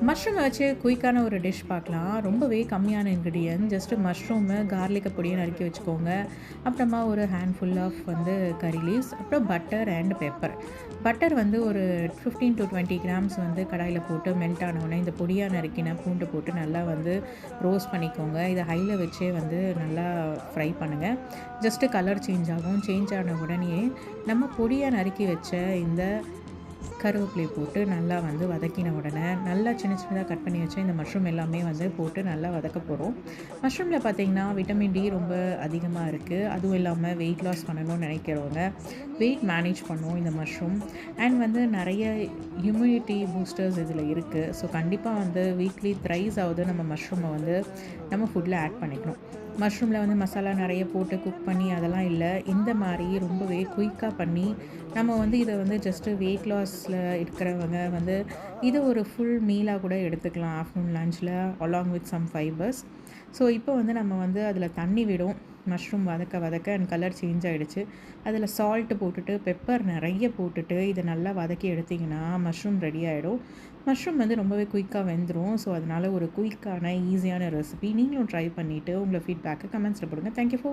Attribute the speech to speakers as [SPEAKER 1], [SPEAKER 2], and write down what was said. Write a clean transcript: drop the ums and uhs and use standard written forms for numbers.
[SPEAKER 1] மஷ்ரூமை வச்சு குயிக்கான ஒரு டிஷ் பார்க்கலாம். ரொம்பவே கம்மியான இன்கிரீடியன்ட். ஜஸ்ட்டு மஷ்ரூமு, கார்லிக்க பொடியா நறுக்கி வச்சுக்கோங்க. அப்புறமா ஒரு ஹேண்ட் ஃபுல் ஆஃப் வந்து கரி லீவ்ஸ், அப்புறம் பட்டர் அண்ட் பெப்பர். பட்டர் வந்து ஒரு 15 to 20 கிராம்ஸ் வந்து கடாயில போட்டு மெல்ட் ஆனவுடனே இந்த பொடியா நறுக்கின பூண்டு போட்டு நல்லா வந்து ரோஸ்ட் பண்ணிக்கோங்க. இத ஹைல வச்சே வந்து நல்லா ஃப்ரை பண்ணுங்க. ஜஸ்ட்டு கலர் சேஞ்ச் ஆகும். சேஞ்ச் ஆன உடனேயே நம்ம பொடியா நறுக்கி வச்ச இந்த கருவேப்பிலைய போட்டு நல்லா வந்து வதக்கின உடனே, நல்லா சின்ன சின்னதா கட் பண்ணி வச்ச இந்த மஷ்ரூம் எல்லாமே வந்து போட்டு நல்லா வதக்க போறோம். மஷ்ரூம்ல பார்த்தீங்கன்னா, விட்டமின் டி ரொம்ப அதிகமா இருக்கு. அதுவும் இல்லாம வெயிட் லாஸ் பண்ணணும்னு நினைக்கிறவங்க, வெயிட் மேனேஜ் பண்ணும் இந்த மஷ்ரூம். அண்ட் வந்து நெறைய இம்யூனிட்டி பூஸ்டர்ஸ் இதில இருக்கு. ஸோ கண்டிப்பா வந்து வீக்லி த்ரைஸ் ஆவது நம்ம மஷ்ரூம வந்து நம்ம ஃபுட்ல ஆட் பண்ணிக்கணும். மஷ்ரூமில் வந்து மசாலா நெறைய போட்டு குக் பண்ணி அதெல்லாம் இல்ல. இந்த மாரி ரொம்பவே குயிக்கா பண்ணி, நம்ம வந்து இத வந்து ஜஸ்ட்டு வெயிட் லாஸ்ல இருக்கிறவங்க வந்து இத ஒரு ஃபுல் மீலா கூட எடுத்துக்கலாம். ஆஃப்டர்நூன் லஞ்ச்ல along with some fibres. So இப்போ வந்து நம்ம வந்து அதில தண்ணி விடும். மஷ்ரூம் வதக்க வதக்க அண்ட் கலர் சேஞ்ச் ஆயிடுச்சு. அதில சால்ட் போட்டுட்டு, பெப்பர் நெறைய போட்டுட்டு, இத நல்லா வதக்கி எடுத்தீங்கன்னா, மஷ்ரூம் ரெடி ஆயிடும். மஷ்ரூம் வந்து ரொம்பவே குயிக்கா வெந்துரும். ஸோ அதனால ஒரு குயிக்கான, ஈஸியான ரெசிபி. நீங்களும் ட்ரை பண்ணிட்டு உங்கள ஃபீட்பேக்க கமெண்ட்ஸ்ல போடுங்க. Thank you for